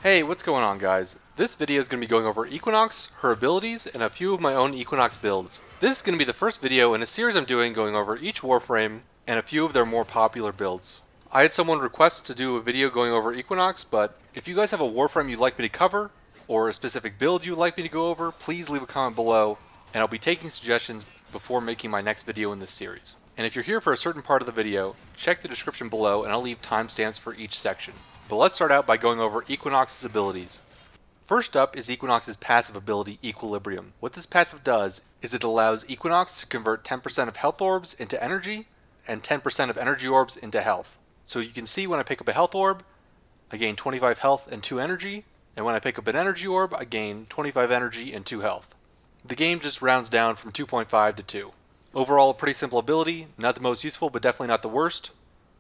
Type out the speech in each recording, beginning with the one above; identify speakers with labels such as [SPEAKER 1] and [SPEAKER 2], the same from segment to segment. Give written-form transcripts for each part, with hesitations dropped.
[SPEAKER 1] Hey, what's going on guys? This video is going to be going over Equinox, her abilities, and a few of my own Equinox builds. This is going to be the first video in a series I'm doing going over each Warframe and a few of their more popular builds. I had someone request to do a video going over Equinox, but if you guys have a Warframe you'd like me to cover, or a specific build you'd like me to go over, please leave a comment below, and I'll be taking suggestions before making my next video in this series. And if you're here for a certain part of the video, check the description below and I'll leave timestamps for each section. But let's start out by going over Equinox's abilities. First up is Equinox's passive ability, Equilibrium. What this passive does is it allows Equinox to convert 10% of health orbs into energy, and 10% of energy orbs into health. So you can see when I pick up a health orb, I gain 25 health and 2 energy, and when I pick up an energy orb, I gain 25 energy and 2 health. The game just rounds down from 2.5 to 2. Overall, a pretty simple ability, not the most useful, but definitely not the worst.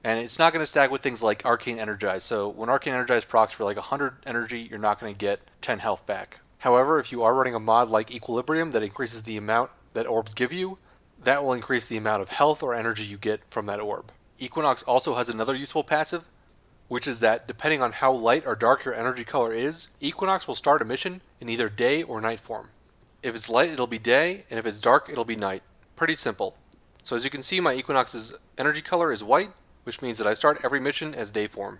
[SPEAKER 1] And it's not going to stack with things like Arcane Energize, so when Arcane Energize procs for like 100 energy, you're not going to get 10 health back. However, if you are running a mod like Equilibrium that increases the amount that orbs give you, that will increase the amount of health or energy you get from that orb. Equinox also has another useful passive, which is that depending on how light or dark your energy color is, Equinox will start a mission in either day or night form. If it's light, it'll be day, and if it's dark, it'll be night. Pretty simple. So as you can see, my Equinox's energy color is white, which means that I start every mission as day form.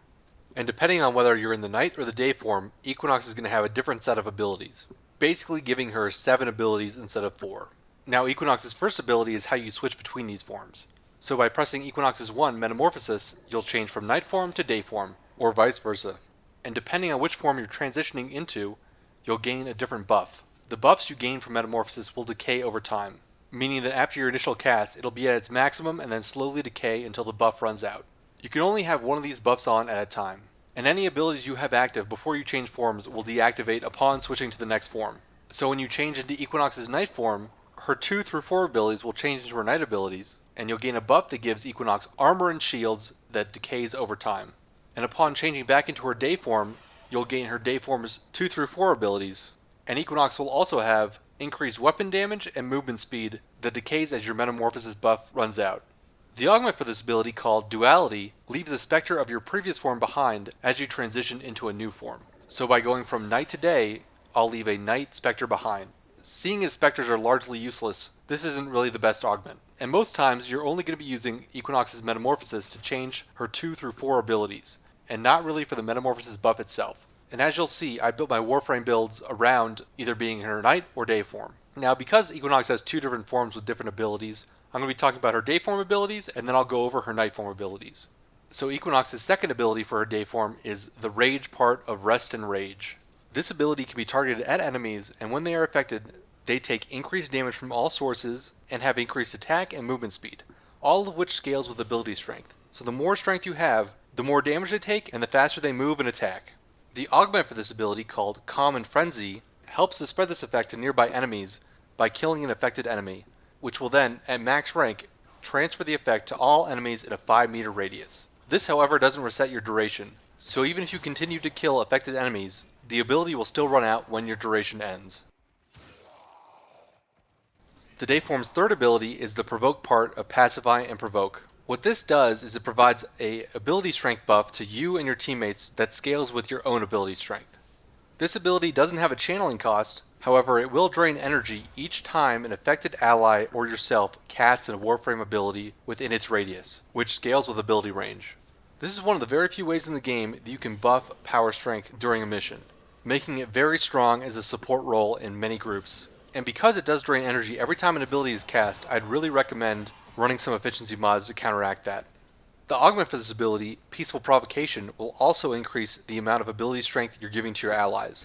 [SPEAKER 1] And depending on whether you're in the night or the day form, Equinox is going to have a different set of abilities, basically giving her 7 abilities instead of 4. Now Equinox's first ability is how you switch between these forms. So by pressing Equinox's 1, Metamorphosis, you'll change from night form to day form, or vice versa. And depending on which form you're transitioning into, you'll gain a different buff. The buffs you gain from Metamorphosis will decay over time, meaning that after your initial cast, it'll be at its maximum and then slowly decay until the buff runs out. You can only have one of these buffs on at a time, and any abilities you have active before you change forms will deactivate upon switching to the next form. So when you change into Equinox's night form, her 2 through 4 abilities will change into her night abilities, and you'll gain a buff that gives Equinox armor and shields that decays over time. And upon changing back into her day form, you'll gain her day form's 2 through 4 abilities, and Equinox will also have increased weapon damage and movement speed that decays as your Metamorphosis buff runs out. The augment for this ability, called Duality, leaves the specter of your previous form behind as you transition into a new form. So by going from night to day, I'll leave a night specter behind. Seeing as specters are largely useless, this isn't really the best augment. And most times, you're only going to be using Equinox's Metamorphosis to change her 2 through 4 abilities, and not really for the Metamorphosis buff itself. And as you'll see, I built my Warframe builds around either being in her night or day form. Now, because Equinox has 2 different forms with different abilities, I'm going to be talking about her day form abilities, and then I'll go over her night form abilities. So Equinox's second ability for her day form is the Rage part of Rest and Rage. This ability can be targeted at enemies, and when they are affected, they take increased damage from all sources and have increased attack and movement speed, all of which scales with ability strength. So the more strength you have, the more damage they take, and the faster they move and attack. The augment for this ability, called Calm and Frenzy, helps to spread this effect to nearby enemies by killing an affected enemy, which will then, at max rank, transfer the effect to all enemies in a 5-meter radius. This, however, doesn't reset your duration, so even if you continue to kill affected enemies, the ability will still run out when your duration ends. The Dayform's third ability is the Provoke part of Pacify and Provoke. What this does is it provides a ability strength buff to you and your teammates that scales with your own ability strength. This ability doesn't have a channeling cost, however it will drain energy each time an affected ally or yourself casts a Warframe ability within its radius, which scales with ability range. This is one of the very few ways in the game that you can buff power strength during a mission, making it very strong as a support role in many groups. And because it does drain energy every time an ability is cast, I'd really recommend running some efficiency mods to counteract that. The augment for this ability, Peaceful Provocation, will also increase the amount of ability strength you're giving to your allies.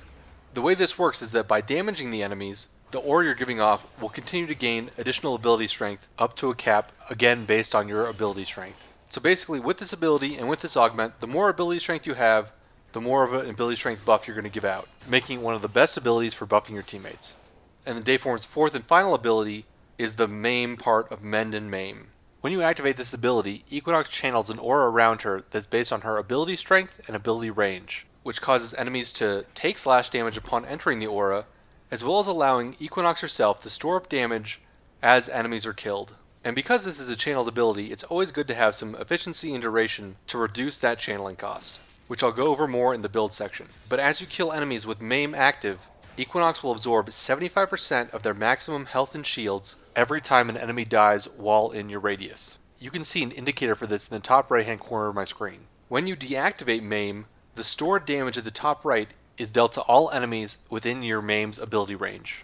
[SPEAKER 1] The way this works is that by damaging the enemies, the aura you're giving off will continue to gain additional ability strength up to a cap, again based on your ability strength. So basically, with this ability and with this augment, the more ability strength you have, the more of an ability strength buff you're going to give out, making it one of the best abilities for buffing your teammates. And the Dayform's fourth and final ability is the Maim part of Mend and Maim. When you activate this ability, Equinox channels an aura around her that's based on her ability strength and ability range, which causes enemies to take slash damage upon entering the aura, as well as allowing Equinox herself to store up damage as enemies are killed. And because this is a channeled ability, it's always good to have some efficiency and duration to reduce that channeling cost. which I'll go over more in the build section. But as you kill enemies with MAME active, Equinox will absorb 75% of their maximum health and shields every time an enemy dies while in your radius. You can see an indicator for this in the top right hand corner of my screen. When you deactivate MAME, the stored damage at the top right is dealt to all enemies within your MAME's ability range.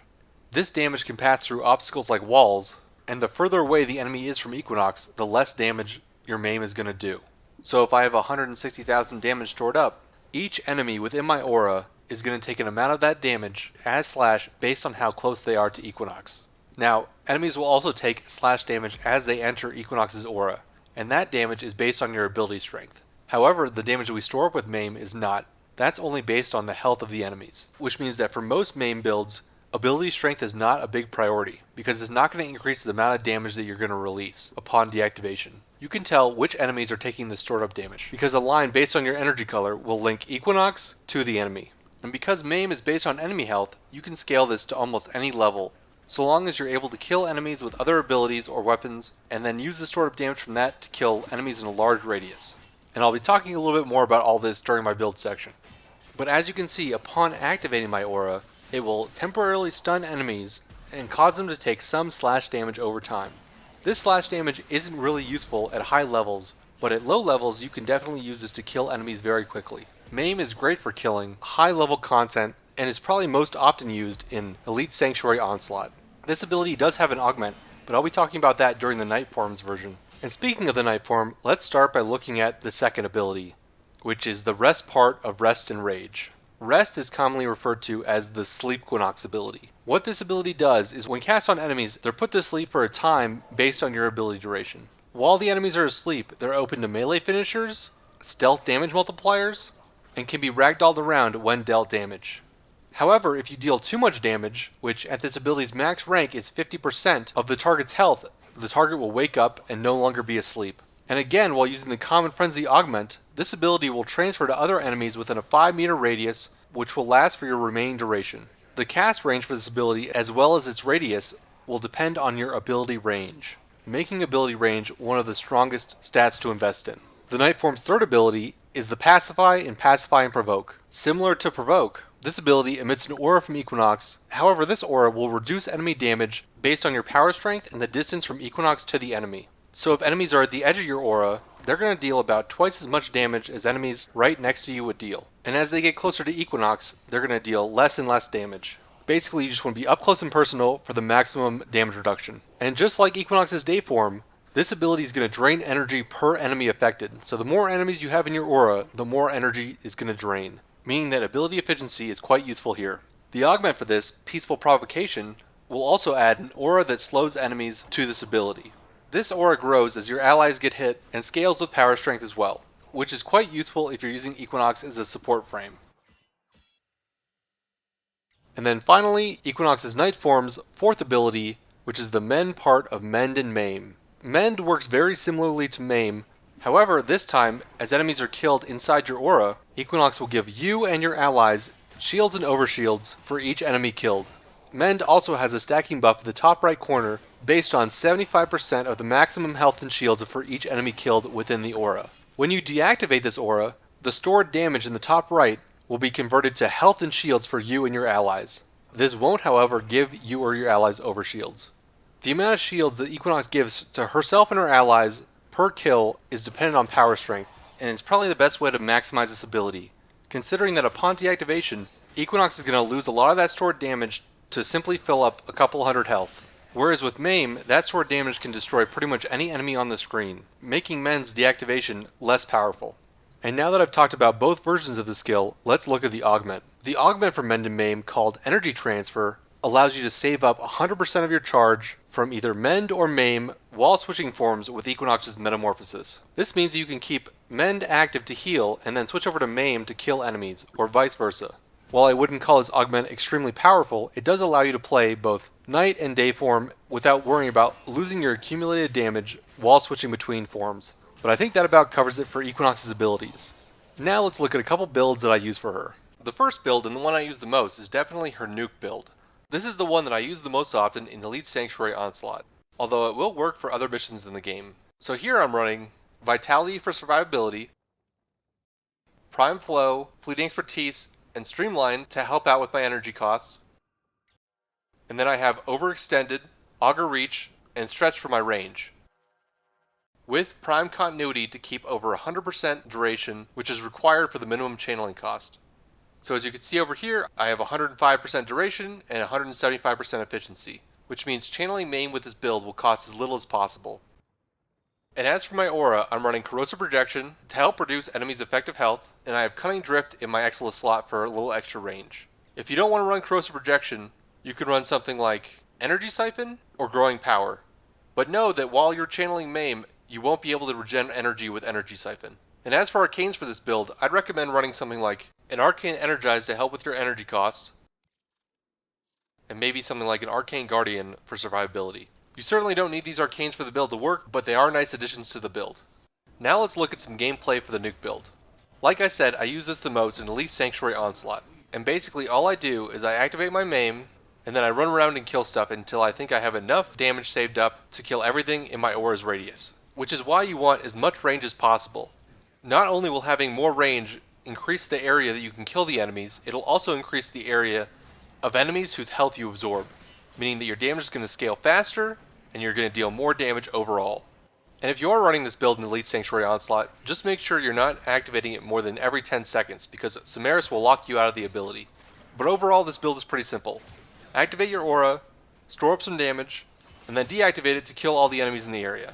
[SPEAKER 1] This damage can pass through obstacles like walls, and the further away the enemy is from Equinox, the less damage your MAME is going to do. So if I have 160,000 damage stored up, each enemy within my aura is going to take an amount of that damage as slash based on how close they are to Equinox. Now, enemies will also take slash damage as they enter Equinox's aura, and that damage is based on your ability strength. However, the damage we store up with MAME is not. That's only based on the health of the enemies, which means that for most MAME builds, ability strength is not a big priority, because it's not going to increase the amount of damage that you're going to release upon deactivation. You can tell which enemies are taking the stored up damage, because a line based on your energy color will link Equinox to the enemy. And because MAME is based on enemy health, you can scale this to almost any level, so long as you're able to kill enemies with other abilities or weapons, and then use the stored up damage from that to kill enemies in a large radius. And I'll be talking a little bit more about all this during my build section. But as you can see, upon activating my aura, it will temporarily stun enemies and cause them to take some slash damage over time. This slash damage isn't really useful at high levels, but at low levels you can definitely use this to kill enemies very quickly. MAME is great for killing high level content and is probably most often used in Elite Sanctuary Onslaught. This ability does have an augment, but I'll be talking about that during the Night Forms version. And speaking of the Night Form, let's start by looking at the second ability, which is the rest part of Rest and Rage. Rest is commonly referred to as the Sleep Equinox ability. What this ability does is when cast on enemies, they're put to sleep for a time based on your ability duration. While the enemies are asleep, they're open to melee finishers, stealth damage multipliers, and can be ragdolled around when dealt damage. However, if you deal too much damage, which at this ability's max rank is 50% of the target's health, the target will wake up and no longer be asleep. And again, while using the Common Frenzy augment, this ability will transfer to other enemies within a 5-meter radius, which will last for your remaining duration. The cast range for this ability, as well as its radius, will depend on your ability range, making ability range one of the strongest stats to invest in. The Night Form's third ability is the Pacify and Provoke. Similar to Provoke, this ability emits an aura from Equinox. However, this aura will reduce enemy damage based on your power strength and the distance from Equinox to the enemy. So if enemies are at the edge of your aura, they're going to deal about twice as much damage as enemies right next to you would deal. And as they get closer to Equinox, they're going to deal less and less damage. Basically, you just want to be up close and personal for the maximum damage reduction. And just like Equinox's day form, this ability is going to drain energy per enemy affected. So the more enemies you have in your aura, the more energy is going to drain, meaning that ability efficiency is quite useful here. The augment for this, Peaceful Provocation, will also add an aura that slows enemies to this ability. This aura grows as your allies get hit and scales with power strength as well, which is quite useful if you're using Equinox as a support frame. And then finally, Equinox's Night Form's fourth ability, which is the Mend part of Mend and Maim. Mend works very similarly to Maim, however this time, as enemies are killed inside your aura, Equinox will give you and your allies shields and overshields for each enemy killed. Mend also has a stacking buff in the top right corner based on 75% of the maximum health and shields for each enemy killed within the aura. When you deactivate this aura, the stored damage in the top right will be converted to health and shields for you and your allies. This won't, however, give you or your allies overshields. The amount of shields that Equinox gives to herself and her allies per kill is dependent on power strength, and it's probably the best way to maximize this ability, considering that upon deactivation, Equinox is going to lose a lot of that stored damage to simply fill up a couple hundred health. Whereas with Maim, that stored damage can destroy pretty much any enemy on the screen, making Mend's deactivation less powerful. And now that I've talked about both versions of the skill, let's look at the augment. The augment for Mend and Maim, called Energy Transfer, allows you to save up 100% of your charge from either Mend or Maim while switching forms with Equinox's Metamorphosis. This means you can keep Mend active to heal and then switch over to Maim to kill enemies, or vice versa. While I wouldn't call this augment extremely powerful, it does allow you to play both night and day form without worrying about losing your accumulated damage while switching between forms. But I think that about covers it for Equinox's abilities. Now let's look at a couple builds that I use for her. The first build, and the one I use the most, is definitely her nuke build. This is the one that I use the most often in Elite Sanctuary Onslaught, although it will work for other missions in the game. So here I'm running Vitality for survivability, Prime Flow, Fleeting Expertise, and Streamline to help out with my energy costs. And then I have Overextended, Augur Reach, and Stretch for my range, with Prime Continuity to keep over 100% duration, which is required for the minimum channeling cost. So as you can see over here, I have 105% duration and 175% efficiency, which means channeling main with this build will cost as little as possible. And as for my aura, I'm running Corrosive Projection to help reduce enemies' effective health, and I have Cunning Drift in my Exilus slot for a little extra range. If you don't want to run Corrosive Projection, you could run something like Energy Siphon or Growing Power. But know that while you're channeling Maim, you won't be able to regen energy with Energy Siphon. And as for arcanes for this build, I'd recommend running something like an Arcane Energize to help with your energy costs, and maybe something like an Arcane Guardian for survivability. You certainly don't need these arcanes for the build to work, but they are nice additions to the build. Now let's look at some gameplay for the nuke build. Like I said, I use this the most in Elite Sanctuary Onslaught, and basically all I do is I activate my Maim, and then I run around and kill stuff until I think I have enough damage saved up to kill everything in my aura's radius, which is why you want as much range as possible. Not only will having more range increase the area that you can kill the enemies, it'll also increase the area of enemies whose health you absorb, meaning that your damage is going to scale faster, and you're going to deal more damage overall. And if you are running this build in Elite Sanctuary Onslaught, just make sure you're not activating it more than every 10 seconds, because Samaris will lock you out of the ability. But overall, this build is pretty simple. Activate your aura, store up some damage, and then deactivate it to kill all the enemies in the area.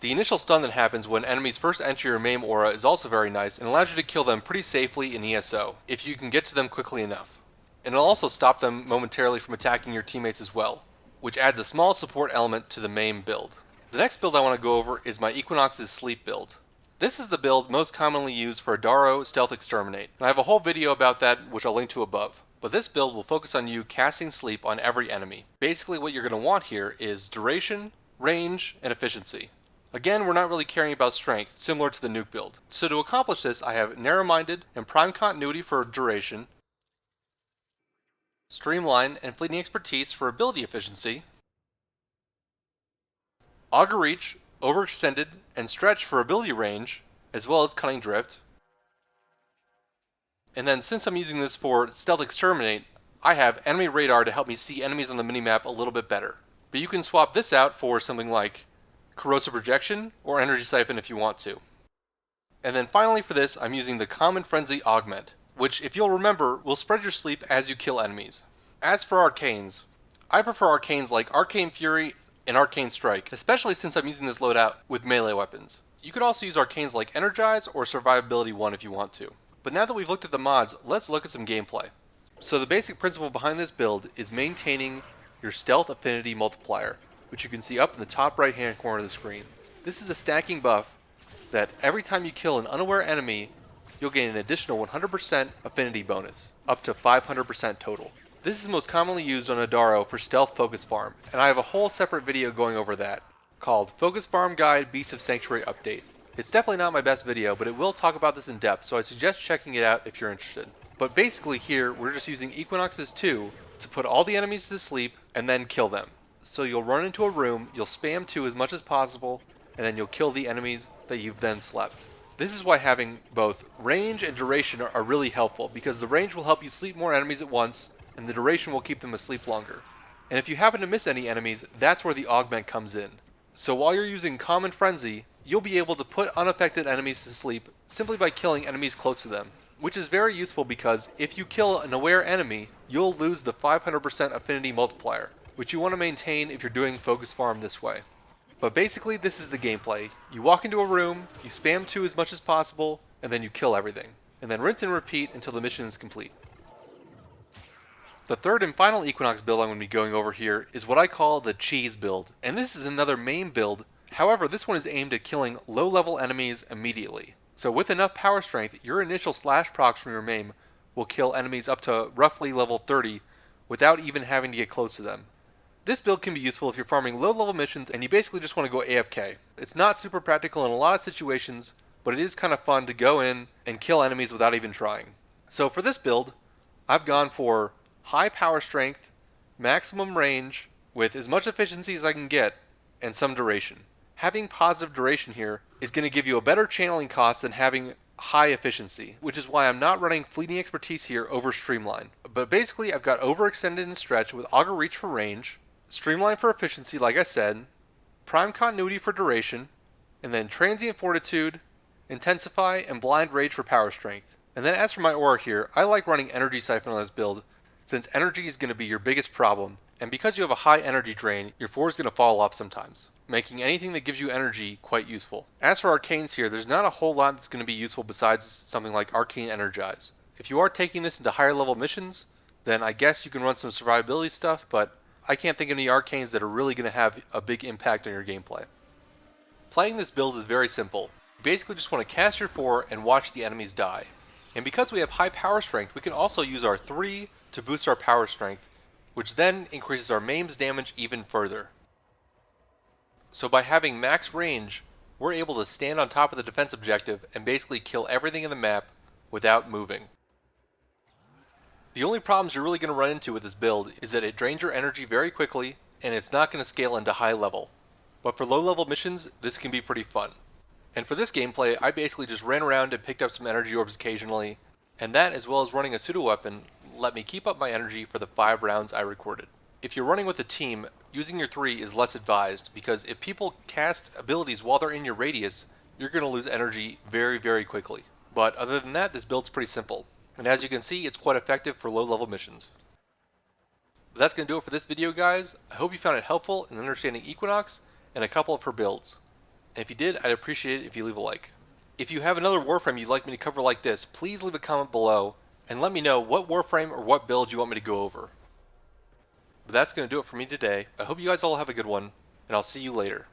[SPEAKER 1] The initial stun that happens when enemies first enter your main aura is also very nice and allows you to kill them pretty safely in ESO, if you can get to them quickly enough. And it'll also stop them momentarily from attacking your teammates as well, which adds a small support element to the main build. The next build I want to go over is my Equinox's Sleep build. This is the build most commonly used for Adaro Stealth Exterminate, and I have a whole video about that which I'll link to above. But this build will focus on you casting Sleep on every enemy. Basically what you're going to want here is duration, range, and efficiency. Again, we're not really caring about strength, similar to the nuke build. So to accomplish this, I have Narrow-Minded and Prime Continuity for duration, Streamline and Fleeting Expertise for ability efficiency, Augur Reach, Overextended, and Stretch for ability range, as well as Cunning Drift. And then since I'm using this for Stealth Exterminate, I have Enemy Radar to help me see enemies on the minimap a little bit better. But you can swap this out for something like Corrosive Projection or Energy Siphon if you want to. And then finally for this, I'm using the Common Frenzy Augment, which, if you'll remember, will spread your sleep as you kill enemies. As for arcanes, I prefer arcanes like Arcane Fury and Arcane Strike, especially since I'm using this loadout with melee weapons. You could also use arcanes like Energize or Survivability 1 if you want to. But now that we've looked at the mods, let's look at some gameplay. So the basic principle behind this build is maintaining your Stealth Affinity Multiplier, which you can see up in the top right hand corner of the screen. This is a stacking buff that every time you kill an unaware enemy, you'll gain an additional 100% affinity bonus, up to 500% total. This is most commonly used on Adaro for Stealth Focus Farm, and I have a whole separate video going over that, called Focus Farm Guide Beasts of Sanctuary Update. It's definitely not my best video, but it will talk about this in depth, so I suggest checking it out if you're interested. But basically here, we're just using Equinox's 2 to put all the enemies to sleep and then kill them. So you'll run into a room, you'll spam 2 as much as possible, and then you'll kill the enemies that you've then slept. This is why having both range and duration are really helpful, because the range will help you sleep more enemies at once, and the duration will keep them asleep longer. And if you happen to miss any enemies, that's where the augment comes in. So while you're using Common Frenzy, you'll be able to put unaffected enemies to sleep simply by killing enemies close to them, which is very useful because if you kill an aware enemy, you'll lose the 500% affinity multiplier, which you want to maintain if you're doing Focus Farm this way. But basically this is the gameplay. You walk into a room, you spam 2 as much as possible, and then you kill everything. And then rinse and repeat until the mission is complete. The third and final Equinox build I'm going to be going over here is what I call the Cheese build. And this is another main build, however this one is aimed at killing low level enemies immediately. So with enough power strength, your initial slash procs from your maim will kill enemies up to roughly level 30 without even having to get close to them. This build can be useful if you're farming low level missions and you basically just want to go AFK. It's not super practical in a lot of situations, but it is kind of fun to go in and kill enemies without even trying. So for this build, I've gone for high power strength, maximum range, with as much efficiency as I can get, and some duration. Having positive duration here is going to give you a better channeling cost than having high efficiency, which is why I'm not running Fleeting Expertise here over Streamline. But basically, I've got Overextended and Stretch with Augur Reach for range, Streamline for efficiency, like I said, Prime Continuity for duration, and then Transient Fortitude, Intensify, and Blind Rage for power strength. And then as for my aura here, I like running Energy Siphon on this build, since energy is going to be your biggest problem, and because you have a high energy drain, your 4 is going to fall off sometimes, making anything that gives you energy quite useful. As for Arcanes here, there's not a whole lot that's going to be useful besides something like Arcane Energize. If you are taking this into higher level missions, then I guess you can run some survivability stuff, but I can't think of any Arcanes that are really going to have a big impact on your gameplay. Playing this build is very simple. You basically just want to cast your 4 and watch the enemies die. And because we have high power strength, we can also use our 3 to boost our power strength, which then increases our Maims damage even further. So by having max range, we're able to stand on top of the defense objective and basically kill everything in the map without moving. The only problems you're really going to run into with this build is that it drains your energy very quickly, and it's not going to scale into high level. But for low level missions, this can be pretty fun. And for this gameplay, I basically just ran around and picked up some energy orbs occasionally, and that, as well as running a pseudo weapon, let me keep up my energy for the 5 rounds I recorded. If you're running with a team, using your 3 is less advised, because if people cast abilities while they're in your radius, you're going to lose energy very, very quickly. But other than that, this build's pretty simple, and as you can see, it's quite effective for low level missions. But that's going to do it for this video, guys. I hope you found it helpful in understanding Equinox and a couple of her builds. And if you did, I'd appreciate it if you leave a like. If you have another Warframe you'd like me to cover like this, please leave a comment below and let me know what Warframe or what build you want me to go over. But that's going to do it for me today. I hope you guys all have a good one, and I'll see you later.